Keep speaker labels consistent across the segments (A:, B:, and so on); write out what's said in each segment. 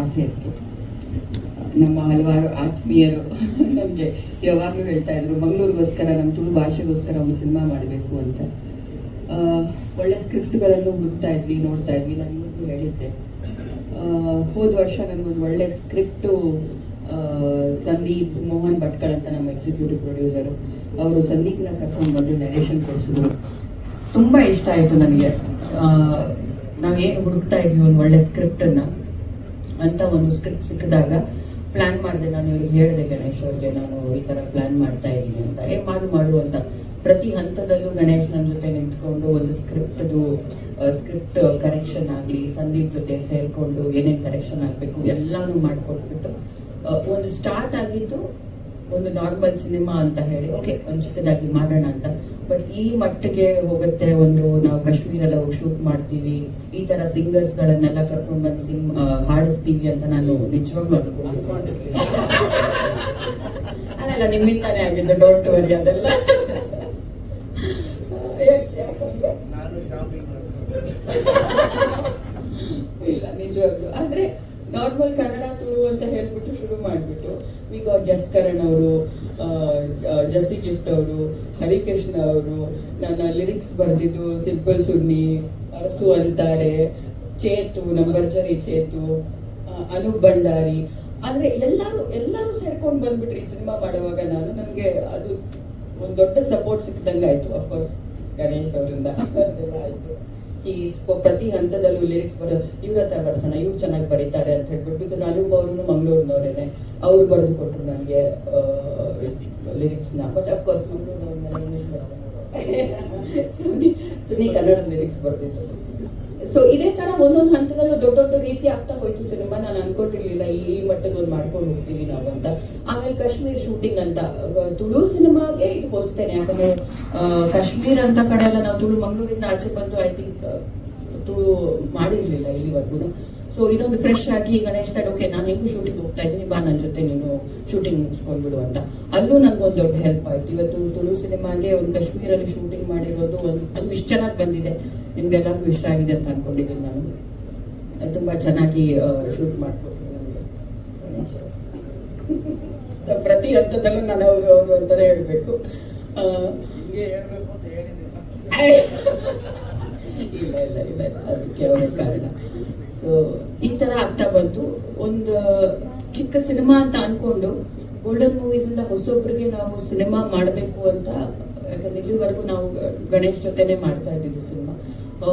A: ಆಸೆ ಇತ್ತು. ನಮ್ಮ ಹಲವಾರು ಆತ್ಮೀಯರು ನನಗೆ ಯಾವಾಗಲೂ ಹೇಳ್ತಾ ಇದ್ರು, ಮಂಗಳೂರಿಗೋಸ್ಕರ ನಮ್ಮ ತುಳು ಭಾಷೆಗೋಸ್ಕರ ಒಂದು ಸಿನಿಮಾ ಮಾಡಬೇಕು ಅಂತ. ಒಳ್ಳೆ ಸ್ಕ್ರಿಪ್ಟ್ಗಳನ್ನು ಹುಡುಕ್ತಾ ಇದ್ವಿ, ನೋಡ್ತಾ ಇದ್ವಿ. ನಾನು ಇವತ್ತು ಹೇಳಿದ್ದೆ, ಹೋದ ವರ್ಷ ನನಗೊಂದು ಒಳ್ಳೆ ಸ್ಕ್ರಿಪ್ಟು ಸಂದೀಪ್ ಮೋಹನ್ ಭಟ್ಕಳ್ ಅಂತ ನಮ್ಮ ಎಕ್ಸಿಕ್ಯೂಟಿವ್ ಪ್ರೊಡ್ಯೂಸರು, ಅವರು ಸಂದೀಪ್ನ ಕರ್ಕೊಂಡು ಬಂದು ನರೇಷನ್ ಕೊಡಿಸಿದ್ರು. ತುಂಬ ಇಷ್ಟ ಆಯಿತು ನನಗೆ. ನಾವೇನು ಹುಡುಕ್ತಾ ಇದ್ವಿ ಒಂದು ಒಳ್ಳೆ ಸ್ಕ್ರಿಪ್ಟನ್ನು ಅಂತ ಒಂದು ಸ್ಕ್ರಿಪ್ಟ್ ಸಿಕ್ಕಿದಾಗ ಪ್ಲ್ಯಾನ್ ಮಾಡಿದೆ. ನಾನು ಇವ್ರಿಗೆ ಹೇಳಿದೆ, ಗಣೇಶ್ ಅವ್ರಿಗೆ, ನಾನು ಈ ಥರ ಪ್ಲ್ಯಾನ್ ಮಾಡ್ತಾ ಇದ್ದೀನಿ ಅಂತ. ಮಾಡು ಅಂತ ಪ್ರತಿ ಹಂತದಲ್ಲೂ ಗಣೇಶ್ ನನ್ನ ಜೊತೆ ನಿಂತ್ಕೊಂಡು ಒಂದು ಸ್ಕ್ರಿಪ್ಟ್ ಕರೆಕ್ಷನ್ ಆಗಲಿ, ಸಂದೀಪ್ ಜೊತೆ ಸೇರಿಕೊಂಡು ಏನೇನು ಕರೆಕ್ಷನ್ ಆಗಬೇಕು ಎಲ್ಲನೂ ಮಾಡಿಕೊಟ್ಬಿಟ್ಟು ಒಂದು ಸ್ಟಾರ್ಟ್ ಆಗಿದ್ದು ಒಂದು ನಾರ್ಮಲ್ ಸಿನಿಮಾ ಅಂತ ಹೇಳಿ, ಓಕೆ ಒಂದು ಚಿಕ್ಕದಾಗಿ ಮಾಡೋಣ ಅಂತ. ಬಟ್ ಈ ಮಟ್ಟಿಗೆ ಹೋಗುತ್ತೆ, ಒಂದು ನಾವು ಕಾಶ್ಮೀರೆಲ್ಲ ಹೋಗಿ ಶೂಟ್ ಮಾಡ್ತೀವಿ, ಈ ಥರ ಸಿಂಗರ್ಸ್ಗಳನ್ನೆಲ್ಲ ಕರ್ಕೊಂಡು ಬಂದು ಹಾಡಿಸ್ತೀವಿ ಅಂತ ನಾನು ನಿಜವಾಗ್ಲೂ ಅನ್ಕೊಂಡಿದ್ದೆ. ಅದೆಲ್ಲ ನಿಮ್ಮಿಂದಾನೇ ಆಗಿದ್ದು, ಡೋಂಟ್ ವರಿ. ಅದೆಲ್ಲ ಇಲ್ಲ, ನಿಜವಾಗ್ಲು ಅಂದ್ರೆ ನಾರ್ಮಲ್ ಕನ್ನಡ ತುಳು ಅಂತ ಹೇಳ್ಬಿಟ್ಟು ಶುರು ಮಾಡಿಬಿಟ್ಟು ಈಗ ಜಸ್ಕರಣ್ ಅವರು, ಜಸ್ಸಿ ಗಿಫ್ಟ್ ಅವರು, ಹರಿಕೃಷ್ಣ ಅವರು, ನನ್ನ ಲಿರಿಕ್ಸ್ ಬರೆದಿದ್ದು ಸಿಂಪಲ್ ಸುನ್ನಿ, ಅರಸು ಅಂತಾರೆ, ಚೇತು, ನಮ್ಮ ಭರ್ಜರಿ ಚೇತು, ಅನೂಪ್ ಭಂಡಾರಿ, ಅಂದ್ರೆ ಎಲ್ಲರೂ ಸೇರ್ಕೊಂಡು ಬಂದ್ಬಿಟ್ರಿ ಈ ಸಿನಿಮಾ ಮಾಡುವಾಗ. ನನಗೆ ಅದು ಒಂದು ದೊಡ್ಡ ಸಪೋರ್ಟ್ ಸಿಕ್ಕಿದಂಗೆ ಆಯ್ತು. ಅಫ್ಕೋರ್ಸ್ ಗಣೇಶ್ ಅವರಿಂದ ಅದೆಲ್ಲ ಆಯ್ತು. ಈ ಪ್ರತಿ ಹಂತದಲ್ಲೂ ಲಿರಿಕ್ಸ್ ಬರೋದು ಇವ್ರ ಹತ್ರ ಬರ್ಸೋಣ, ಇವ್ರು ಚೆನ್ನಾಗಿ ಬರೀತಾರೆ ಅಂತ ಹೇಳ್ಬಿಟ್ಟು. ಬಿಕಾಸ್ ಅನೂಪ್ ಅವರು ಮಂಗಳೂರಿನವರೇನೆ, ಅವ್ರು ಬರೆದು ಕೊಟ್ಟರು ನನಗೆ ಲಿರಿಕ್ಸ್ನ. ಬಟ್ ಅಫ್ಕೋರ್ಸ್ ಮಂಗಳೂರಿನವ್ರ ಇಂಗ್ಲೀಷ್ ಸುನಿ ಕನ್ನಡದ ಲಿರಿಕ್ಸ್ ಬರೆದಿದ್ದು. ಸೊ ಇದೇ ತರ ಒಂದೊಂದು ಹಂತದಲ್ಲೂ ದೊಡ್ಡ ದೊಡ್ಡ ರೀತಿ ಆಗ್ತಾ ಹೋಯ್ತು ಸಿನಿಮಾ. ನಾನು ಅನ್ಕೊಟ್ಟಿರ್ಲಿಲ್ಲ ಈ ಮಟ್ಟಿಗೆ ಒಂದು ಮಾಡ್ಕೊಂಡು ಹೋಗ್ತೀವಿ ನಾವು ಅಂತ. ಆಮೇಲೆ ಕಾಶ್ಮೀರ್ ಶೂಟಿಂಗ್ ಅಂತ, ತುಳು ಸಿನಿಮಾಗೆ ಇದು ಹೊಸ್ತೇನೆ. ಯಾಕಂದ್ರೆ ಕಾಶ್ಮೀರ್ ಅಂತ ಕಡೆ ಎಲ್ಲ ನಾವು ತುಳು ಮಂಗಳೂರಿಂದ ಆಚೆ ಬಂದು ಐ ಥಿಂಕ್ ತುಳು ಮಾಡಿರ್ಲಿಲ್ಲ ಇಲ್ಲಿವರೆಗೂ. ಸೊ ಇದೊಂದು ಫ್ರೆಶ್ ಆಗಿ ಗಣೇಶ್ ಸೈಡ್, ಓಕೆ ನಾನು ಹೆಂಗೂ ಶೂಟಿಂಗ್ ಹೋಗ್ತಾ ಇದ್ದೀನಿ, ಬಾ ನನ್ನ ಜೊತೆ ನೀನು ಶೂಟಿಂಗ್ ಮುಗಿಸ್ಕೊಂಡ್ಬಿಡು ಅಂತ. ಅಲ್ಲೂ ನನಗೊಂದು ದೊಡ್ಡ ಹೆಲ್ಪ್ ಆಯ್ತು. ಇವತ್ತು ತುಳು ಸಿನಿಮಾಗೆ ಒಂದು ಕಾಶ್ಮೀರಲ್ಲಿ ಶೂಟಿಂಗ್ ಮಾಡಿರೋದು ಅದು ಇಷ್ಟು ಚೆನ್ನಾಗಿ ಬಂದಿದೆ, ನಿಮ್ಗೆಲ್ಲರಿಗೂ ಇಷ್ಟ ಆಗಿದೆ ಅಂತ ಅನ್ಕೊಂಡಿದ್ದೀನಿ ನಾನು. ತುಂಬ ಚೆನ್ನಾಗಿ ಶೂಟ್ ಮಾಡ್ಕೊಟ್ರು ನನಗೆ ಪ್ರತಿ ಹಂತದಲ್ಲೂ ನಾನು ಅವರು ಅಂತಾನೆ ಹೇಳ್ಬೇಕು. ಇಲ್ಲ ಅದಕ್ಕೆ ಅವರೇ ಕಾರಣ. ಸೊ ಈ ತರ ಆಗ್ತಾ ಬಂತು. ಒಂದು ಚಿಕ್ಕ ಸಿನಿಮಾ ಅಂತ ಅನ್ಕೊಂಡು ಗೋಲ್ಡನ್ ಮೂವೀಸ್ ಇಂದ ಹೊಸೊಬ್ರಿಗೆ ನಾವು ಸಿನಿಮಾ ಮಾಡಬೇಕು ಅಂತ, ಯಾಕಂದ್ರೆ ಇಲ್ಲಿವರೆಗೂ ನಾವು ಗಣೇಶ್ ಜೊತೆನೆ ಮಾಡ್ತಾ ಇದ್ದಿದ್ದು ಸಿನಿಮಾ,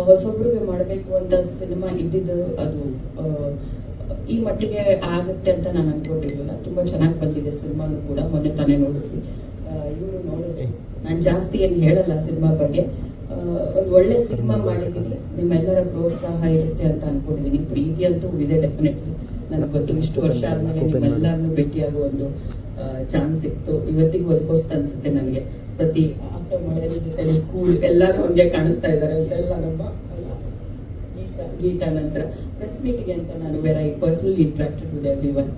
A: ಹೊಸೊಬ್ರಿಗೆ ಮಾಡಬೇಕು ಅಂತ ಸಿನಿಮಾ ಇದ್ದಿದ್ದು ಅದು ಈ ಮಟ್ಟಿಗೆ ಆಗುತ್ತೆ ಅಂತ ನಾನು ಅನ್ಕೊಂಡಿರ್ಲಿಲ್ಲ. ತುಂಬಾ ಚೆನ್ನಾಗಿ ಬಂದಿದೆ ಸಿನಿಮಾನು ಕೂಡ. ಮೊನ್ನೆ ತಾನೇ ನೋಡಿದ್ವಿ, ಇವರು ನೋಡಿದ್ರೆ ನಾನು ಜಾಸ್ತಿ ಏನು ಹೇಳಲ್ಲ ಸಿನಿಮಾ ಬಗ್ಗೆ. ಒಂದು ಒಳ್ಳೆ ಸಿನಿಮಾ ಮಾಡಿದ್ದೀನಿ, ನಿಮ್ಮೆಲ್ಲರ ಪ್ರೋತ್ಸಾಹ ಇರುತ್ತೆ ಅಂತ ಅನ್ಕೊಂಡಿದ್ದೀನಿ. ಪ್ರೀತಿ ಅಂತೂ ಇದೆ ಡೆಫಿನೆಟ್ಲಿ. ನನಗೆ ಗೊತ್ತು ಇಷ್ಟು ವರ್ಷ ಆದ್ಮೇಲೆ ನಿಮ್ಮೆಲ್ಲರನ್ನು ಭೇಟಿಯಾಗೋ ಒಂದು ಚಾನ್ಸ್ ಸಿಕ್ತು. ಇವತ್ತಿಗೂ ಅದು ಹೊಸ್ತು ಅನ್ಸುತ್ತೆ ನನಗೆ. ಪ್ರತಿ ಮಳೆ ಜೊತೆ ಕೂಲ್ ಎಲ್ಲರೂ ಹಂಗೆ ಕಾಣಿಸ್ತಾ ಇದ್ದಾರೆ ಅಂತ ಎಲ್ಲ ನಮ್ಮ ಗೀತಾ ನಂತರ ಪ್ರೆಸ್ ಮೀಟ್ಗೆ ಅಂತ ನಾನು ಪರ್ಸನಲಿ ಇಂಟ್ರಾಕ್ಟೆಡ್ ವಿತ್ ಎವ್ರಿವನ್.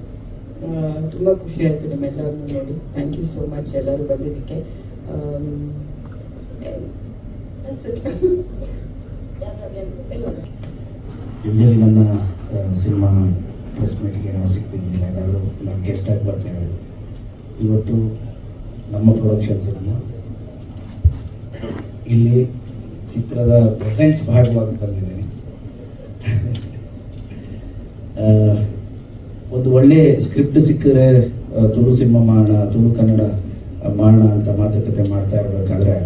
A: ತುಂಬ ಖುಷಿ ಆಯಿತು ನಿಮ್ಮೆಲ್ಲರನ್ನು ನೋಡಿ. ಥ್ಯಾಂಕ್ ಯು ಸೋ ಮಚ್ ಎಲ್ಲರೂ ಬಂದಿದ್ದಕ್ಕೆ.
B: ಯೂಶಲಿ ನನ್ನ ಸಿನಿಮಾ ಪ್ರೆಸ್ ಮೀಟ್ಗೆ ನಾವು ಸಿಗ್ತಿದ್ದೀವಿ, ಯಾಕಂದರೆ ನಾನು ಗೆಸ್ಟ್ ಆಗಿ ಬರ್ತೇನೆ. ಇವತ್ತು ನಮ್ಮ ಪ್ರೊಡಕ್ಷನ್ ಸಿನಿಮಾ ಇಲ್ಲಿ ಚಿತ್ರದ ಪ್ರೆಸೆಂಟ್ಸ್ ಭಾಗವಾಗಿ ಬಂದಿದ್ದೀನಿ. ಒಂದು ಒಳ್ಳೆ ಸ್ಕ್ರಿಪ್ಟ್ ಸಿಕ್ಕಿದ್ರೆ ತುಳು ಸಿನಿಮಾ ಮಾಡೋಣ, ತುಳು ಕನ್ನಡ ಮಾಡೋಣ ಅಂತ ಮಾತುಕತೆ ಮಾಡ್ತಾ ಇರಬೇಕಾದ್ರೆ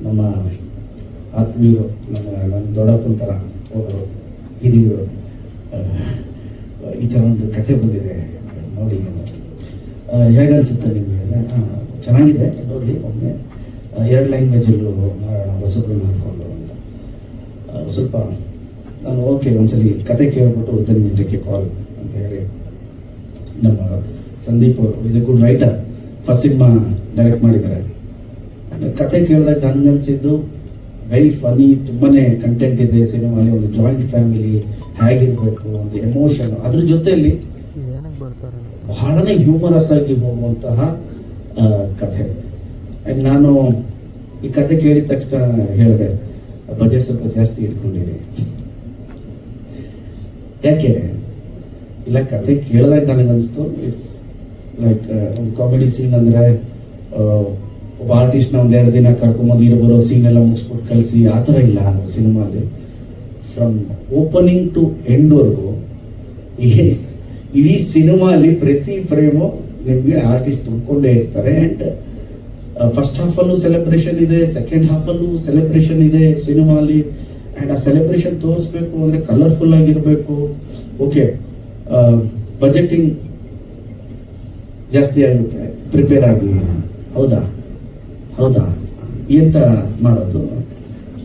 B: ನಮ್ಮ ಆತ್ಮೀಯರು, ನನ್ನ ದೊಡ್ಡಪ್ಪನ ಥರ ಒಬ್ಬರು ಹಿರಿಯರು ಈ ಥರ ಒಂದು ಕಥೆ ಬಂದಿದೆ ನೋಡಿ, ಹೇಗನ್ಸುತ್ತೆ ನಿಮಗೆ? ಚೆನ್ನಾಗಿದೆ ನೋಡಿ. ಒಮ್ಮೆ 2 ಲ್ಯಾಂಗ್ವೇಜಲ್ಲೂ ಹೊಸಬ್ರು ಮಾಡ್ಕೊಂಡು ಅಂತ ಸ್ವಲ್ಪ ನಾನು ಓಕೆ ಒಂದ್ಸಲಿ ಕತೆ ಕೇಳ್ಬಿಟ್ಟು 10 ಮಿನಿಟಕ್ಕೆ ಕಾಲ್ ಅಂತ ಹೇಳಿ ನಮ್ಮ ಸಂದೀಪ್ ಅವರು is A good writer, first cinema direct ಮಾಡಿದ್ದಾರೆ. ಕತೆ ಕೇಳಿದಾಗ ನನಗನ್ಸಿದ್ದು ವೆರಿ ಫನಿ, ತುಂಬಾ ಕಂಟೆಂಟ್ ಇದೆ ಸಿನಿಮಾಲಿ. ಒಂದು ಜಾಯಿಂಟ್ ಫ್ಯಾಮಿಲಿ ಹೇಗಿರಬೇಕು, ಒಂದು ಎಮೋಷನ್, ಅದ್ರ ಜೊತೆಯಲ್ಲಿ ಬಹಳನೇ ಹ್ಯೂಮರಸ್ ಆಗಿ ಹೋಗುವಂತಹ ಕಥೆ. ಆ್ಯಂಡ್ ನಾನು ಈ ಕತೆ ಕೇಳಿದ ತಕ್ಷಣ ಹೇಳಿದೆ, ಬಜೆಟ್ ಸ್ವಲ್ಪ ಜಾಸ್ತಿ ಇಟ್ಕೊಂಡಿರಿ. ಯಾಕೆ ಇಲ್ಲ ಕತೆ ಕೇಳಿದಾಗ ನನಗನ್ನಿಸ್ತು ಇಟ್ಸ್ ಲೈಕ್ ಒಂದು ಕಾಮಿಡಿ ಸೀನ್ ಅಂದರೆ ಒಬ್ಬ ಆರ್ಟಿಸ್ಟ್ನ ಒಂದು 2 ದಿನ ಕರ್ಕೊಂಬಂದು ಬರೋ ಸೀನ್ ಎಲ್ಲ ಮುಗಿಸ್ಬಿಟ್ಟು ಕಳಿಸಿ ಆ ಥರ ಇಲ್ಲ ಸಿನಿಮಾಲಿ. ಫ್ರಮ್ ಓಪನಿಂಗ್ ಟು ಎಂಡ್ವರೆಗೂ ಇಡೀ ಸಿನಿಮಾಲಿ ಪ್ರತಿ ಫ್ರೇಮು ನಿಮಗೆ ಆರ್ಟಿಸ್ಟ್ ತುಂಬಿಕೊಂಡೇ ಇರ್ತಾರೆ. ಆ್ಯಂಡ್ ಫಸ್ಟ್ ಹಾಫಲ್ಲೂ ಸೆಲೆಬ್ರೇಷನ್ ಇದೆ, ಸೆಕೆಂಡ್ ಹಾಫಲ್ಲೂ ಸೆಲೆಬ್ರೇಷನ್ ಇದೆ ಸಿನಿಮಾಲಿ. ಆ್ಯಂಡ್ ಆ ಸೆಲೆಬ್ರೇಷನ್ ತೋರಿಸ್ಬೇಕು ಅಂದರೆ ಕಲರ್ಫುಲ್ ಆಗಿರಬೇಕು. ಓಕೆ, ಬಜೆಟಿಂಗ್ ಜಾಸ್ತಿ ಆಗುತ್ತೆ, ಪ್ರಿಪೇರ್ ಆಗಿ. ಹೌದಾ ಎಂತ ಮಾಡೋದು?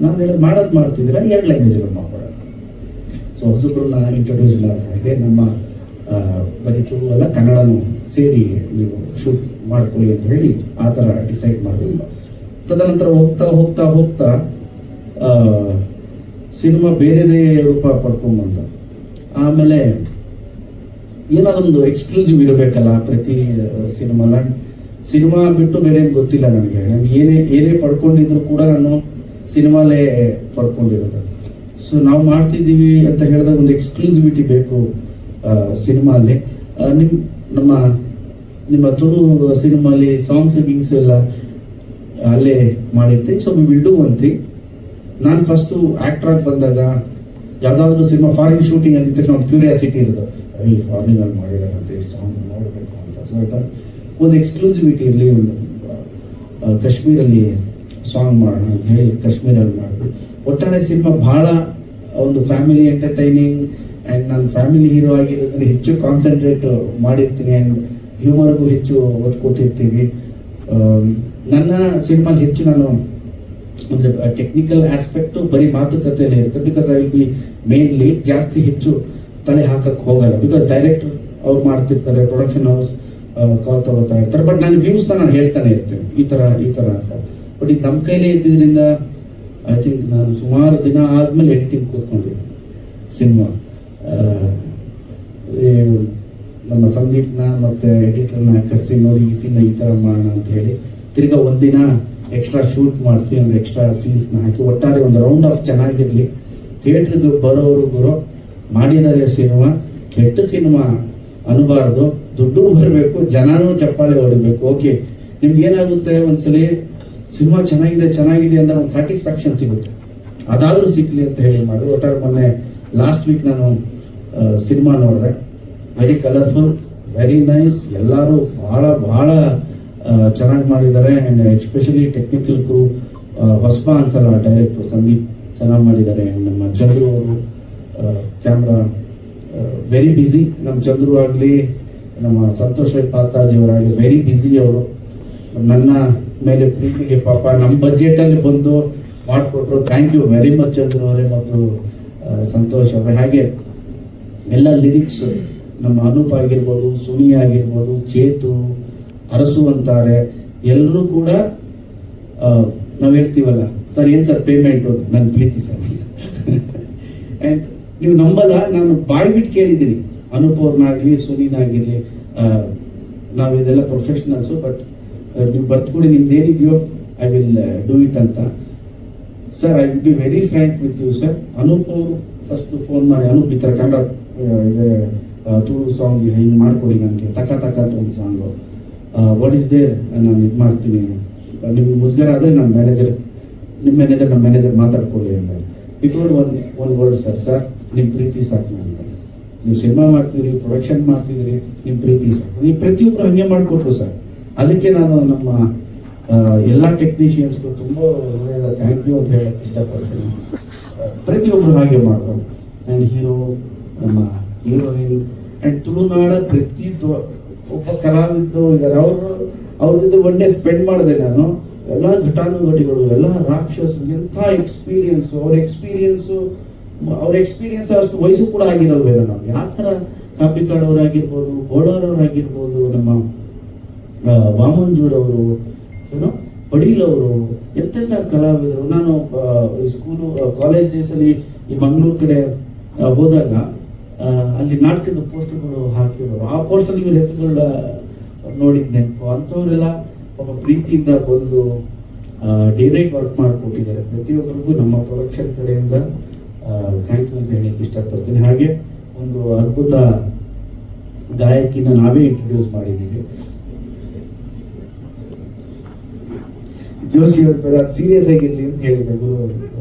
B: ನಾನು ಹೇಳೋದು ಮಾಡ್ತಿದ್ದೀರಾ 2 ಲ್ಯಾಂಗ್ವೇಜಲ್ಲಿ ಮಾಡ್ಕೊಳ್ಳೋಣ. ಸೊ ಹೊಸಬ್ರನ್ನ ಇಂಟ್ರೊಡ್ಯೂಸ್ ಮಾಡಿದ ಹಾಗೆ ನಮ್ಮ ಬರೀ ತುಳು ಅಲ್ಲ ಕನ್ನಡನೂ ಸೇರಿ ನೀವು ಶೂಟ್ ಮಾಡ್ಕೊಳ್ಳಿ ಅಂತ ಹೇಳಿ ಆ ಥರ ಡಿಸೈಡ್ ಮಾಡಿದ್ವಿ. ತದನಂತರ ಹೋಗ್ತಾ ಸಿನಿಮಾ ಬೇರೆದೇ ರೂಪ ಪಡ್ಕೊಂಬಂತ. ಆಮೇಲೆ ಏನಾದೊಂದು ಎಕ್ಸ್ಕ್ಲೂಸಿವ್ ಇರಬೇಕಲ್ಲ ಪ್ರತಿ ಸಿನಿಮಾ ಬಿಟ್ಟು ಬೇರೆ ಏನು ಗೊತ್ತಿಲ್ಲ ನನಗೆ. ನಾನು ಏನೇ ಪಡ್ಕೊಂಡಿದ್ರು ಕೂಡ ನಾನು ಸಿನಿಮಾಲೇ ಪಡ್ಕೊಂಡಿರೋದು. ಸೊ ನಾವು ಮಾಡ್ತಿದ್ದೀವಿ ಅಂತ ಹೇಳಿದಾಗ ಒಂದು ಎಕ್ಸ್ಕ್ಲೂಸಿವಿಟಿ ಬೇಕು ಸಿನಿಮಾಲಿ. ನಿಮ್ಮ ತುಳು ಸಿನಿಮಾಲಿ ಗಿಂಗ್ಸ್ ಎಲ್ಲ ಅಲ್ಲೇ ಮಾಡಿರ್ತೀವಿ. So we will do one thing. ನಾನು ಫಸ್ಟು ಆ್ಯಕ್ಟ್ರಾಗಿ ಬಂದಾಗ ಯಾವುದಾದ್ರೂ ಸಿನಿಮಾ ಫಾರಿನ್ ಶೂಟಿಂಗ್ ಅಂದಿದ ತಕ್ಷಣ ಒಂದು ಕ್ಯೂರಿಯಾಸಿಟಿ ಇರೋದು, ಫಾರಿನಲ್ಲಿ ಮಾಡಿದಾರಂತೆ ಸಾಂಗ್ ನೋಡಬೇಕು ಅಂತ. ಸೊ ಆಯ್ತಾ, ಒಂದು ಎಕ್ಸ್ಕ್ಲೂಸಿವಿಟಿ ಇರಲಿ, ಒಂದು ಕಾಶ್ಮೀರಲ್ಲಿ ಸಾಂಗ್ ಮಾಡೋಣ ಅಂತ ಹೇಳಿ ಕಾಶ್ಮೀರಲ್ಲಿ ಮಾಡಿದ್ವಿ. ಒಟ್ಟಾರೆ ಸಿನಿಮಾ ಭಾಳ ಒಂದು ಫ್ಯಾಮಿಲಿ ಎಂಟರ್ಟೈನಿಂಗ್. ಆ್ಯಂಡ್ ನಾನು ಫ್ಯಾಮಿಲಿ ಹೀರೋ ಆಗಿರೋದ್ರೆ ಹೆಚ್ಚು ಕಾನ್ಸಂಟ್ರೇಟ್ ಮಾಡಿರ್ತೀನಿ. ಆ್ಯಂಡ್ ಹ್ಯೂಮರ್ಗೂ ಹೆಚ್ಚು ಒತ್ತು ಕೊಟ್ಟಿರ್ತೀವಿ. ನನ್ನ ಸಿನಿಮಾಲಿ ಹೆಚ್ಚು ನಾನು ಅಂದರೆ ಟೆಕ್ನಿಕಲ್ ಆಸ್ಪೆಕ್ಟು ಬರೀ ಮಾತುಕತೆಯಲ್ಲೇ ಇರುತ್ತೆ. Because I will B main lead. ಜಾಸ್ತಿ ಹೆಚ್ಚು ತಲೆ ಹಾಕಕ್ಕೆ ಹೋಗಲ್ಲ. ಬಿಕಾಸ್ ಡೈರೆಕ್ಟರ್ ಅವ್ರು ಮಾಡ್ತಿರ್ತಾರೆ, ಪ್ರೊಡಕ್ಷನ್ ಹೌಸ್ ಕಾಲ್ ತಗೋತಾ ಇರ್ತಾರೆ. ಬಟ್ ನಾನು ವ್ಯೂಸ್ನ ನಾನು ಹೇಳ್ತಾನೆ ಇರ್ತೇನೆ, ಈ ಥರ ಅಂತ. ಬಟ್ ಇದು ನಮ್ಮ ಕೈಲೇ ಇದ್ದಿದ್ದರಿಂದ ಐ ಥಿಂಕ್ ನಾನು ಸುಮಾರು ದಿನ ಆದಮೇಲೆ ಎಡಿಟಿಂಗ್ ಕೂತ್ಕೊಂಡಿದ್ದೆ ಸಿನಿಮಾ. ನಮ್ಮ ಸಂದೀಪ್ನ ಮತ್ತು ಎಡಿಟರ್ನ ಕರೆಸಿ ನೋಡಿ ಈ ಸೀನ್ ಈ ಥರ ಮಾಡೋಣ ಅಂತ ಹೇಳಿ ತಿರ್ಗಾ ಒಂದಿನ ಎಕ್ಸ್ಟ್ರಾ ಶೂಟ್ ಮಾಡಿಸಿ ಒಂದು ಎಕ್ಸ್ಟ್ರಾ ಸೀನ್ಸ್ನ ಹಾಕಿ ಒಟ್ಟಾರೆ ಒಂದು ರೌಂಡ್ ಆಫ್ ಚೆನ್ನಾಗಿರಲಿ. ಥಿಯೇಟ್ರಿಗೆ ಬರೋ ಮಾಡಿದ್ದಾರೆ ಸಿನಿಮಾ, ಕೆಟ್ಟ ಸಿನಿಮಾ ಅನ್ನಬಾರ್ದು, ದುಡ್ಡು ಬರಬೇಕು, ಜನನೂ ಚಪ್ಪಾಳೆ ಹೊಡಿಬೇಕು. ಓಕೆ, ನಿಮ್ಗೇನಾಗುತ್ತೆ ಒಂದ್ಸಲಿ ಸಿನಿಮಾ ಚೆನ್ನಾಗಿದೆ ಅಂದ್ರೆ ಒಂದು ಸ್ಯಾಟಿಸ್ಫ್ಯಾಕ್ಷನ್ ಸಿಗುತ್ತೆ, ಅದಾದರೂ ಸಿಕ್ಕಲಿ ಅಂತ ಹೇಳಿ ಮಾಡಿ. ಒಟ್ಟಾರೆ ಮೊನ್ನೆ ಲಾಸ್ಟ್ ವೀಕ್ ನಾನು ಸಿನಿಮಾ ನೋಡಿದೆ. Very colourful, very nice. ಎಲ್ಲರೂ ಭಾಳ ಚೆನ್ನಾಗಿ ಮಾಡಿದ್ದಾರೆ. ಆ್ಯಂಡ್ ಎಸ್ಪೆಷಲಿ ಟೆಕ್ನಿಕಲ್ ಕ್ರೂ ಹೊಸಬ ಅನ್ಸಲ್ಲ, ಡೈರೆಕ್ಟ್ರು ಸಂದೀಪ್ ಚೆನ್ನಾಗಿ ಮಾಡಿದ್ದಾರೆ. ನಮ್ಮ ಚಂದ್ರು ಅವರು ಕ್ಯಾಮ್ರಾ ವೆರಿ ಬ್ಯುಸಿ. ನಮ್ಮ ಚಂದ್ರು ಆಗಲಿ, ನಮ್ಮ ಸಂತೋಷ್ ಪಾತಾಜಿ ಅವರಾಗಲಿ ವೆರಿ ಬ್ಯುಸಿ. ಅವರು ನನ್ನ ಮೇಲೆ ಪ್ರೀತಿಗೆ ಪಾಪ ನಮ್ಮ ಬಜೆಟಲ್ಲಿ ಬಂದು ಮಾಡಿಕೊಟ್ರು. Thank you very much Chandru ಅವರೇ ಮತ್ತು ಸಂತೋಷ್ ಅವರೇ. ಹಾಗೆ ಎಲ್ಲ ಲಿರಿಕ್ಸ್ ನಮ್ಮ ಅನೂಪ್ ಆಗಿರ್ಬೋದು, ಸುನಿ ಆಗಿರ್ಬೋದು, ಚೇತು, ಅರಸು ಅಂತಾರೆ, ಎಲ್ಲರೂ ಕೂಡ ನಾವು ಹೇಳ್ತೀವಲ್ಲ ಸರ್, ಏನು ಸರ್ ಪೇಮೆಂಟು? ನನ್ನ ಪ್ರೀತಿ ಸರ್. ಆ್ಯಂಡ್ ನೀವು ನಂಬಲ್ಲ, ನಾನು ಬಾಯಿ ಬಿಟ್ಟು ಕೇಳಿದ್ದೀನಿ ಅನೂಪ್ ಅವ್ರನ್ನಾಗಲಿ ಸುನಿನಾಗಿರಲಿ, ನಾವು ಇದೆಲ್ಲ ಪ್ರೊಫೆಷನಲ್ಸು, ಬಟ್ ನೀವು ಬರ್ತ್ಕೊಡಿ, ನಿಮ್ದು ಏನಿದೆಯೋ ಐ ವಿಲ್ ಡೂ ಇಟ್ ಅಂತ. Sir, I will be very frank with you sir. Anoop ಅವರು ಫಸ್ಟ್ ಫೋನ್ ಮಾಡಿ, ಅನೂಪ್ ಈ ಥರ ಕನ್ನಡ ಇದೆ ತುಳು ಸಾಂಗ್ ಹಿಂಗೆ ಮಾಡಿಕೊಡಿ ನನಗೆ, ತಕ್ಕ ಅಂತ ಒಂದು ಸಾಂಗು, ವಾಟ್ ಈಸ್ ದೇರ್, ನಾನು ಇದು ಮಾಡ್ತೀನಿ, ನಿಮ್ಗೆ ಮುಜುಗರ ಆದರೆ ನಮ್ಮ ಮ್ಯಾನೇಜರ್ ಮಾತಾಡ್ಕೊಳ್ಳಿ ಅಂತ. ಬಿಕಾಸ್ ಒಂದು ವರ್ಡ್ ಸರ್, ನಿಮ್ಮ ಪ್ರೀತಿ ಸಾಕು ನನಗೆ. ನೀವು ಸಿನಿಮಾ ಮಾಡ್ತಿದ್ರಿ, ಪ್ರೊಡಕ್ಷನ್ ಮಾಡ್ತಿದ್ರಿ, ನಿಮ್ಮ ಪ್ರೀತಿ ಸಾಕು. ನೀವು ಪ್ರತಿಯೊಬ್ಬರು ಹಾಗೆ ಮಾಡಿಕೊಟ್ರು ಸರ್. ಅದಕ್ಕೆ ನಾನು ನಮ್ಮ ಎಲ್ಲ ಟೆಕ್ನಿಷಿಯನ್ಸ್ಗೂ ತುಂಬ ಒಳ್ಳೆಯದ ಥ್ಯಾಂಕ್ ಯು ಅಂತ ಹೇಳಕ್ಕೆ ಇಷ್ಟಪಡ್ತೀನಿ. ಪ್ರತಿಯೊಬ್ಬರು ಹಾಗೆ ಮಾಡ್ತಾರೆ. ಆ್ಯಂಡ್ ಹೀರೋ, ನಮ್ಮ ಹೀರೋಯಿನ್, ಆ್ಯಂಡ್ ತುಳುನಾಡ ಒಬ್ಬ ಕಲಾವಿದರು ಇದ್ದಾರೆ. ಅವ್ರ ಜೊತೆ ಒನ್ ಡೇ ಸ್ಪೆಂಡ್ ಮಾಡಿದೆ ನಾನು. ಎಲ್ಲ ಘಟಾನುಘಟಿಗಳು, ಎಲ್ಲ ರಾಕ್ಷಸರು, ಎಂಥ ಎಕ್ಸ್ಪೀರಿಯನ್ಸು. ಅವ್ರ ಎಕ್ಸ್ಪೀರಿಯನ್ಸ್ ಅಷ್ಟು ವಯಸ್ಸು ಕೂಡ ಆಗಿರಲ್ವೇನೋ ನಮ್ಗೆ. ಆ ಥರ ಕಾಪಿಕಾಡ್ ಅವರಾಗಿರ್ಬೋದು, ಗೋಳಾರವರಾಗಿರ್ಬೋದು, ನಮ್ಮ ವಾಮಂಜೂರವರು, ಏನೋ ಪಡೀಲ್ ಅವರು, ಎಂತೆಂಥ ಕಲಾವಿದರು. ನಾನು ಕಾಲೇಜ್ ಡೇಸಲ್ಲಿ ಈ ಮಂಗಳೂರು ಕಡೆ ಹೋದಾಗ ಅಲ್ಲಿ ನಾಟಕದ ಪೋಸ್ಟರ್ಗಳು ಹಾಕಿರೋರು. ಆ ಪೋಸ್ಟಲ್ಲಿ ಇವ್ರ ಹೆಸರುಗಳ ನೋಡಿದ ನೆನಪು. ಅಂಥವರೆಲ್ಲ ಒಬ್ಬ ಪ್ರೀತಿಯಿಂದ ಬಂದು ಡೈರೆಕ್ಟ್ ವರ್ಕ್ ಮಾಡಿಕೊಟ್ಟಿದ್ದಾರೆ. ಪ್ರತಿಯೊಬ್ಬರಿಗೂ ನಮ್ಮ ಪ್ರೊಡಕ್ಷನ್ ಕಡೆಯಿಂದ ಥ್ಯಾಂಕ್ ಯು ಅಂತ ಹೇಳಕ್ಕೆ ಇಷ್ಟಪಡ್ತೀನಿ. ಹಾಗೆ ಒಂದು ಅದ್ಭುತ ಗಾಯಕಿನ ನಾವೇ ಇಂಟ್ರೊಡ್ಯೂಸ್ ಮಾಡಿದ್ದೀವಿ. ಜೋಶಿ ಅವ್ರ ಬೇರೆ ಅದು ಸೀರಿಯಸ್ ಆಗಿರ್ಲಿ ಅಂತ ಹೇಳಿದೆ ಗುರು,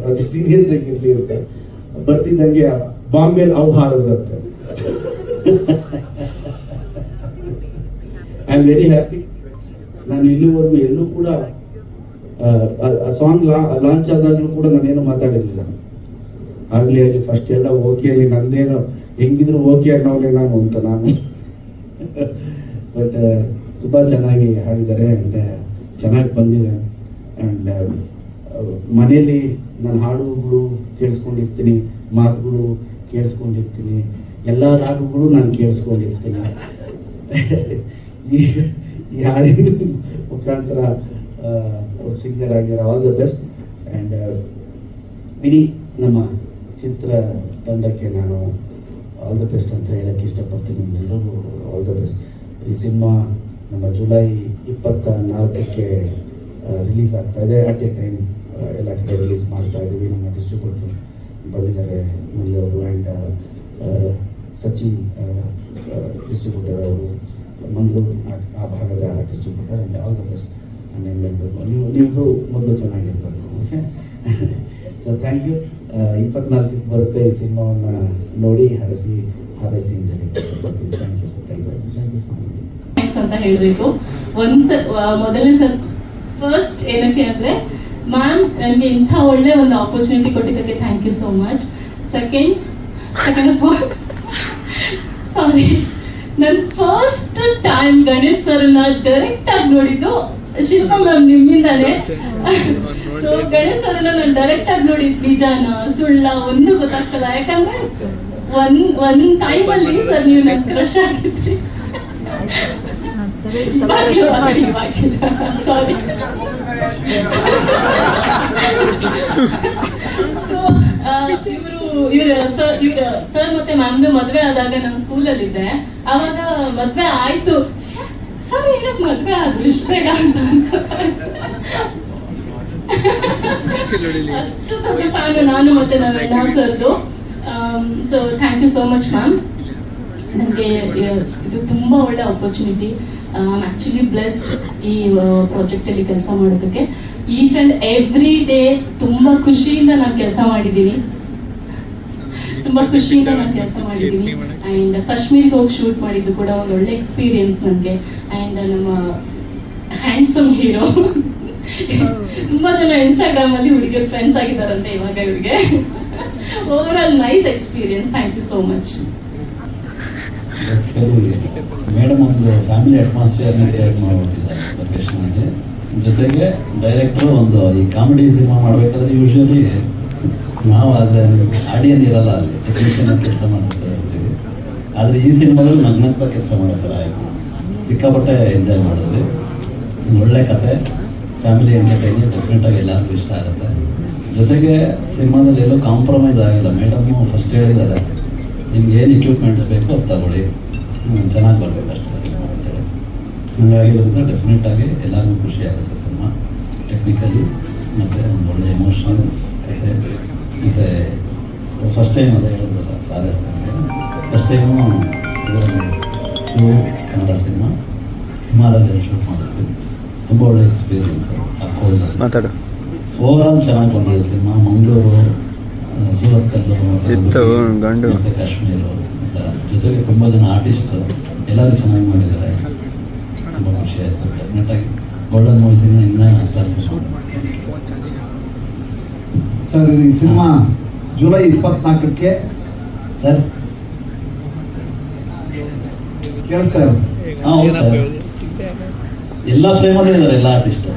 B: ಅದು ಸೀರಿಯಸ್ ಆಗಿರ್ಲಿ ಅಂತ. ಬರ್ತಿದ್ದಂಗೆ ಬಾಂಬೆಲ್ ಅವು ಹಾರಿದ್ರಂತೆ. I am very happy. ನಾನು ಇಲ್ಲಿವರೆಗೂ ಎಲ್ಲೂ ಕೂಡ ಸಾಂಗ್ ಲಾಂಚ್ ಆದಾಗಲೂ ಕೂಡ ನಾನೇನು ಮಾತಾಡಿರಲಿಲ್ಲ. ಆಗಲಿ ಅಲ್ಲಿ ಫಸ್ಟ್ ಎಲ್ಲ ಓಕೆ ಅಲ್ಲಿ ನಂದೇನು ಹೆಂಗಿದ್ರು ಓಕೆ ಅನ್ನೋನೇ ನಾನು ಅಂತ ನಾನು. ಬಟ್ ತುಂಬ ಚೆನ್ನಾಗಿ ಹಾಡಿದ್ದಾರೆ ಆ್ಯಂಡ್ ಚೆನ್ನಾಗಿ ಬಂದಿದೆ. ಆ್ಯಂಡ್ ಮನೆಯಲ್ಲಿ ನಾನು ಹಾಡುಗಳು ಕೇಳಿಸ್ಕೊಂಡಿರ್ತೀನಿ, ಮಾತುಗಳು ಕೇಳಿಸ್ಕೊಂಡಿರ್ತೀನಿ, ಎಲ್ಲ ರಾಗಗಳು ನಾನು ಕೇಳಿಸ್ಕೊಂಡಿರ್ತೀನಿ. ಈ ಹಾಡಿನ ಮುಖಾಂತರ ಸಿಂಗರ್ ಆಗಿರೋ ಆಲ್ ದ ಬೆಸ್ಟ್. ಆ್ಯಂಡ್ ಇಡೀ ನಮ್ಮ ಚಿತ್ರ ತಂಡಕ್ಕೆ ನಾನು ಆಲ್ ದ ಬೆಸ್ಟ್ ಅಂತ ಹೇಳಕ್ಕೆ ಇಷ್ಟಪಡ್ತೀನಿ. ಎಲ್ಲರಿಗೂ ಆಲ್ ದ ಬೆಸ್ಟ್. ಈ ಸಿನಿಮಾ ನಮ್ಮ ಜುಲೈ 24ಕ್ಕೆ ರಿಲೀಸ್ ಆಗ್ತಾ ಇದೆ. ಅಟ್ ಎ ಟೈಮ್ ಎಲ್ಲ ಕಡೆ ರಿಲೀಸ್ ಮಾಡ್ತಾ ಇದ್ದೀವಿ. ನಮ್ಮ ಡಿಸ್ಟ್ರಿಬ್ಯೂಟರ್ ಬಂದಿದ್ದಾರೆ ಮುನಿಯವರು, ಆ್ಯಂಡ್ ಸಚಿನ್ ಡಿಸ್ಟ್ರಿಬ್ಯೂಟರ್ ಅವರು, ಮಂಗಳೂರು ಆ ಭಾಗದ distributor. And all the best. ನಾನು ಹೇಳಬೇಕು, ನೀವು ಮೊದಲು ಚೆನ್ನಾಗಿರ್ಬೇಕು. Okay, so thank you. 24ಕ್ಕೆ ಬರುತ್ತೆ ಈ ಸಿನಿಮಾವನ್ನು ನೋಡಿ ಹಾರೈಸಿ ಅಂತ ಹೇಳಿ ಬರ್ತೀನಿ. Thank you. So thank you
C: thanks ಅಂತ ಹೇಳಬೇಕು. ಮೊದಲನೇ ಸಲ ಫಸ್ಟ್ ಏನಕ್ಕೆ ಅಂದರೆ ಮ್ಯಾಮ್ ನನಗೆ ಇಂಥ ಒಳ್ಳೆ ಒಂದು ಆಪರ್ಚುನಿಟಿ ಕೊಟ್ಟಿದ್ದಕ್ಕೆ thank you so much. Second of all sorry, ನನ್ನ ಫಸ್ಟ್ ಟೈಮ್ ಗಣೇಶ್ ಸರ್ನ ಡೈರೆಕ್ಟ್ ಆಗಿ ನೋಡಿದ್ದು ಶಿಲ್ಪ ಮ್ಯಾಮ್ ನಿಮ್ಮಿಂದಾನೆ. ಸೊ ಗಣೇಶ್ ಸರ್ನ ನಾನು ಡೈರೆಕ್ಟ್ ಆಗಿ ನೋಡಿದ್ದು ನಿಜಾನ ಸುಳ್ಳ ಒಂದು ಗೊತ್ತಾಗ್ತಲ್ಲ. ಯಾಕಂದ್ರೆ ಒಂದ್ ಟೈಮ್ ಅಲ್ಲಿ ಸರ್ ನೀವು ನನ್ ಕ್ರಶ್ ಆಗಿದ್ರಿ. ಸಾರಿ. ಸೊ ಇವ್ರ ಸರ್ ಮತ್ತೆ ಮ್ಯಾಮ್ದು ಮದ್ವೆ ಆದಾಗ ನಾನು ಸ್ಕೂಲಲ್ಲಿದ್ದೆ. ಅವಾಗ ಮದ್ವೆ ಆಯ್ತು, ಸರ್ ಏನಕ್ಕೆ ಮದ್ವೆ ಆದ್ರು ಇಷ್ಟು ಬೇಗ ಅಂತ ಅಷ್ಟು ದೊಡ್ಡ ಫ್ಯಾನ್ ನಾನು ಮತ್ತೆ ನನ್ನ ಸರ್ದು. So thank you so much ma'am. ನನಗೆ ಇದು ತುಂಬ ಒಳ್ಳೆ opportunity. I am actually blessed ಈ ಪ್ರಾಜೆಕ್ಟಲ್ಲಿ ಕೆಲಸ ಮಾಡೋದಕ್ಕೆ. ಈಚ್ ಆ್ಯಂಡ್ ಎವ್ರಿ ಡೇ ತುಂಬ ಖುಷಿಯಿಂದ ನಾನು ಕೆಲಸ ಮಾಡಿದ್ದೀನಿ. ಆ್ಯಂಡ್ ಕಾಶ್ಮೀರಿಗೆ ಹೋಗಿ ಶೂಟ್ ಮಾಡಿದ್ದು ಕೂಡ ಒಂದು ಒಳ್ಳೆ ಎಕ್ಸ್ಪೀರಿಯನ್ಸ್ ನನಗೆ. ಆ್ಯಂಡ್ ನಮ್ಮ ಹ್ಯಾಂಡ್ಸಮ್ ಹೀರೋ ತುಂಬ ಜನ ಇನ್ಸ್ಟಾಗ್ರಾಮಲ್ಲಿ ಹುಡುಗಿಯರು ಫ್ರೆಂಡ್ಸ್ ಆಗಿದ್ದಾರಂತೆ ಇವಾಗ ಇವರಿಗೆ. Overall nice experience. Thank you so much.
D: Madam ಒಂದು ಫ್ಯಾಮಿಲಿ ಅಟ್ಮಾಸ್ಫಿಯರ್ನ ಕ್ರಿಯೇಟ್ ಮಾಡಿಬಿಟ್ಟಿದ್ದಾರೆ ಲೊಕೇಶನ್ಗೆ. ಜೊತೆಗೆ ಡೈರೆಕ್ಟ್ರು ಒಂದು ಈ ಕಾಮಿಡಿ ಸಿನಿಮಾ ಮಾಡಬೇಕಾದ್ರೆ ಯೂಶ್ವಲಿ ನಾವು ಅದು ಆಡಿಯನ್ ಇರಲ್ಲ, ಅಲ್ಲಿ ಟೆಕ್ನಿಷಿಯನ್ ಕೆಲಸ ಮಾಡ್ತಾ ಇರ್ತೀವಿ. ಆದರೆ ಈ ಸಿನಿಮಾದಲ್ಲಿ ನಗ್ನಗ್ತಾ ಕೆಲಸ ಮಾಡೋ ಆಯಿತು. ಸಿಕ್ಕಾಪಟ್ಟೆ ಎಂಜಾಯ್ ಮಾಡಿದ್ವಿ. ಒಂದು ಒಳ್ಳೆ ಕತೆ, ಫ್ಯಾಮಿಲಿ ಎಂಟರ್ಟೈನಿಂಗ್, ಡೆಫಿನೆಟಾಗಿ ಎಲ್ಲರಿಗೂ ಇಷ್ಟ ಆಗುತ್ತೆ. ಜೊತೆಗೆ ಸಿನಿಮಾದಲ್ಲಿ ಎಲ್ಲೂ ಕಾಂಪ್ರಮೈಸ್ ಆಗಿಲ್ಲ. ಮೇಡಮ್ಮು ಫಸ್ಟ್ ಹೇಳಿದ್ದಾರೆ, ನಿಮ್ಗೆ ಏನು ಇಕ್ವಿಪ್ಮೆಂಟ್ಸ್ ಬೇಕು ಅದು ತಗೊಳ್ಳಿ, ಚೆನ್ನಾಗಿ ಬರಬೇಕು ಅಷ್ಟೇ ಸಿನಿಮಾ ಅಂತೇಳಿ. ಹಂಗಾಗಿದ್ದರಿಂದ ಡೆಫಿನೆಟಾಗಿ ಎಲ್ಲರಿಗೂ ಖುಷಿ ಆಗುತ್ತೆ ಸಿನಿಮಾ ಟೆಕ್ನಿಕಲಿ, ಮತ್ತು ಒಂದು ಒಳ್ಳೆ ಎಮೋಷನಲ್ ಕತೆ. ಮತ್ತು ಫಸ್ಟ್ ಟೈಮ್ ಅದೇ ಹೇಳಿದ್ರಲ್ಲ ಸಾರ್ ಹೇಳ್ದಂಗೆ, ಫಸ್ಟ್ ಟೈಮು ಇದರಲ್ಲಿ ತುಳು ಕನ್ನಡ ಸಿನಿಮಾ ಹಿಮಾಲಯದಲ್ಲಿ ಶೂಟ್ ಮಾಡಿದ್ವಿ. ತುಂಬ ಒಳ್ಳೆ ಎಕ್ಸ್ಪೀರಿಯನ್ಸು. ಮಾತಾಡು. ಓವರ್ ಆಲ್ ಚೆನ್ನಾಗಿ ಬಂದಿದೆ ಸಿನಿಮಾ. ಮಂಗಳೂರು, ಸೂರತ್ಕಲ್ಲು ಮತ್ತು ಕಾಶ್ಮೀರು ಈ ಥರ, ಜೊತೆಗೆ ತುಂಬ ಜನ ಆರ್ಟಿಸ್ಟು ಎಲ್ಲರೂ ಚೆನ್ನಾಗಿ ಮಾಡಿದ್ದಾರೆ. ತುಂಬ ಖುಷಿ ಆಯಿತು. ಡೆಫಿನೆಟಾಗಿ ಗೋಲ್ಡನ್ ಮೂವೀಸಿನ ಇನ್ನೂ ತರಿಸಿ.
E: ಸರ್, ಈ ಸಿನಿಮಾ ಜುಲೈ 24ಕ್ಕೆ
D: ಸರ್
E: ಕೇಳಿಸ್ತಾ ಇದೆ ಸರ್?
D: ಹೌದು ಸರ್, ಎಲ್ಲ ಫ್ರೇಮಲ್ಲೂ ಇದ್ದಾರೆ ಎಲ್ಲ ಆರ್ಟಿಸ್ಟು.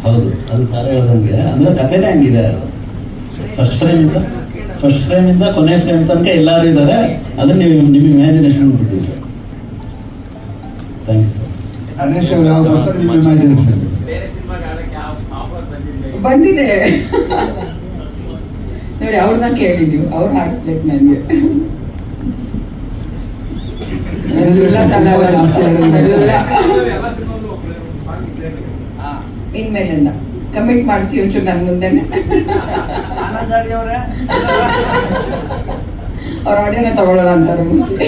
D: ಹೌದು, ಅದು ಸಾರ್ ಹೇಳ್ದಂಗೆ ಅಂದರೆ ಕಥೆನೇ ಹಂಗಿದೆ. ಅದು ಫಸ್ಟ್ ಫ್ರೇಮಿಂದ ಕೊನೆ ಫ್ರೇಮ್ ತನಕ ಎಲ್ಲರೂ ಇದ್ದಾರೆ. ಅದನ್ನು ನೀವು ನಿಮ್ಮ ಇಮ್ಯಾಜಿನೇಷನ್ ಬಿಟ್ಟಿದ್ದೀರಿ. Thank you sir.
E: ಗಣೇಶ್ ಅವ್ರು ಯಾವ ಬರ್ತಾರೆ ನಿಮ್ಮ ಇಮ್ಯಾಜಿನೇಷನ್
A: ಬಂದಿದೆ ನೋಡಿ. ಅವ್ರನ್ನ ಕೇಳಿ ನೀವು, ಅವ್ರು ಹಾಡಿಸ್ಬೇಕು ನನಗೆ. ಇನ್ಮೇಲಿಂದ ಕಮಿಟ್ ಮಾಡಿಸಿ ಒಂಚೂರು ನನ್ನ ಮುಂದೆನೆ. ಅವ್ರ ಆಡಿಯೋನ ತಗೊಳ್ಳೋಣ ಅಂತಾರೆ ಮೋಸ್ಟ್ಲಿ.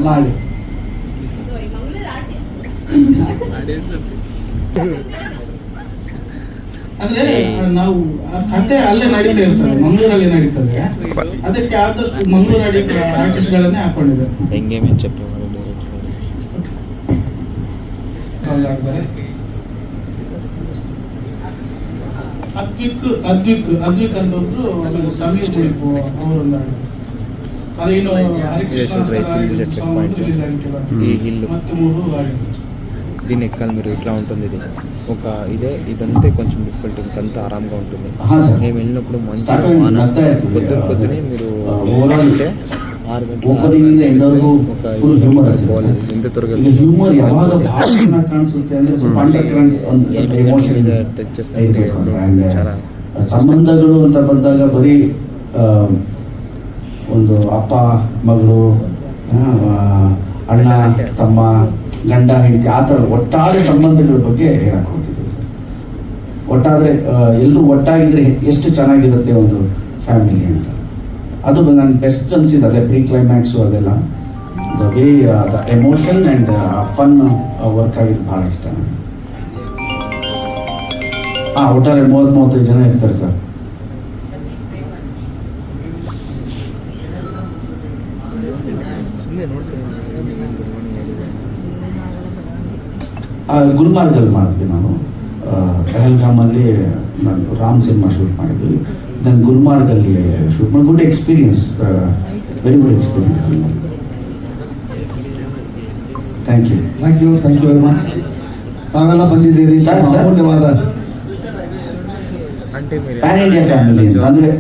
E: ಎಲ್ಲ ಹಾಡಿ.
F: ಅಂದ್ರೆ ನಾವು ಆ ಕತೆ ಅಲ್ಲೇ ನಡೀತಾ ಇರ್ತದೆ, ಮಂಗಳೂರಲ್ಲಿ ನಡೀತದೆ. ಅದಕ್ಕೆ ಆದಷ್ಟು ಮಂಗಳೂರಲ್ಲಿ ಆರ್ಟಿಸ್ಟ್ಗಳನ್ನೇ ಹಾಕೊಂಡಿದೆ. ಅದ್ವಿಕ್ ಅಂತ ಒಬ್ರು, ಆಮೇಲೆ ಸಮೀರ್ ಕುಳಿಪು ಅವರೊಂದು ಹಾಡು. ಅದೇನು ಹರಿಕೃಷ್ಣ ರಿಲೀಸ್ ಆಗಿಲ್ಲ, ಮತ್ತೆ 3 ಹಾಡಿದ್ರು.
G: దీని ఎక్కాలి మీరు ఇట్లా ఉంటుంది. ఇది ఒక ఇదే ఇదంతే కొంచెం డిఫికల్ట్, ఇంకంతా ఆరాంగా ఉంటుంది. మేము వెళ్ళినప్పుడు మంచి పొద్దునే మీరు అంటే 6 గంటల ఇంత త్వరగా
B: ಹ್ಯೂಮರ್ ಯಾವಾಗ ಭಾಳ ಚೆನ್ನಾಗಿ ಕಾಣಿಸುತ್ತೆ ಅಂದ್ರೆ ಸ್ವಲ್ಪ ಅಂಡರ್ಗ್ರೌಂಡ್ ಒಂದು ಸ್ವಲ್ಪ ಎಮೋಷನ್
G: ಟಚ್ చేస్తాను. చాలా
B: ಸಂಬಂಧಗಳು ಅಂತ ಬಂದಾಗ ಬರೀ ಒಂದು ಅಪ್ಪ ಮಗಳು, ಅಣ್ಣ ತಮ್ಮ, ಗಂಡ ಹೆಂಡತಿ, ಆ ಥರ ಒಟ್ಟಾರೆ ಸಂಬಂಧಗಳ ಬಗ್ಗೆ ಹೇಳಕ್ಕೆ ಹೋಗಿದ್ದೀವಿ ಸರ್. ಒಟ್ಟಾದರೆ ಎಲ್ಲರೂ ಒಟ್ಟಾಗಿದ್ರೆ ಎಷ್ಟು ಚೆನ್ನಾಗಿರುತ್ತೆ ಒಂದು ಫ್ಯಾಮಿಲಿ ಅಂತ. ಅದು ನನಗೆ ಬೆಸ್ಟ್ ಅನಿಸಿದ್ದು ಅದೇ ಪ್ರೀ ಕ್ಲೈಮ್ಯಾಕ್ಸು, ಅದೆಲ್ಲ the way the emotion and fun work ಆಗಿದ್ದು ಭಾಳ ಇಷ್ಟ ನನಗೆ. ಒಟ್ಟಾರೆ 30-35 ಜನ ಇರ್ತಾರೆ ಸರ್. ಗುಲ್ಮಾರ್ಗಲ್ಲಿ ಮಾಡಿದ್ವಿ ನಾನು. ಪೆಹಲ್ಗಾಮಲ್ಲಿ ನಾನು ರಾಮ್ ಸಿನಿಮಾ ಶೂಟ್ ಮಾಡಿದ್ವಿ. ದೆನ್ ಗುಲ್ಮಾರ್ಗಲ್ಲಿ ಶೂಟ್ ಮಾಡಿ good experience, very good experience. Thank you
E: very much. ತಾವೆಲ್ಲ ಬಂದಿದ್ದೀರಿ, ಅಮೂಲ್ಯವಾದ
G: అంటే మీరు
B: ಪ್ಯಾನ್ ಇಂಡಿಯಾ ಫ್ಯಾಮಿಲಿ ಅಂತ. ಅಂದರೆ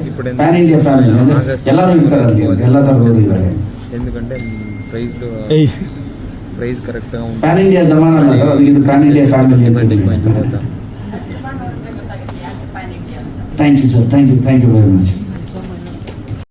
B: ಪ್ಯಾನ್ ಇಂಡಿಯಾ ಫ್ಯಾಮಿಲಿ ಅಂದರೆ ಎಲ್ಲರೂ ಇರ್ತಾರೆ ಅಲ್ಲಿ, ಎಲ್ಲ ಥರದವರು ಇದ್ದಾರೆ.
G: ఎందుకంటే ప్రైజ్ కరెక్ట్గా ఉంటుంది.
B: ಪ್ಯಾನ್ ಇಂಡಿಯಾ ಜಮಾನ ಅಲ್ಲ ಸರ್, ಅದಕ್ಕೆ ಇದು ಪ್ಯಾನ್ ಇಂಡಿಯಾ ಫ್ಯಾಮಿಲಿ ಅಂತ. Thank you sir, thank you very much.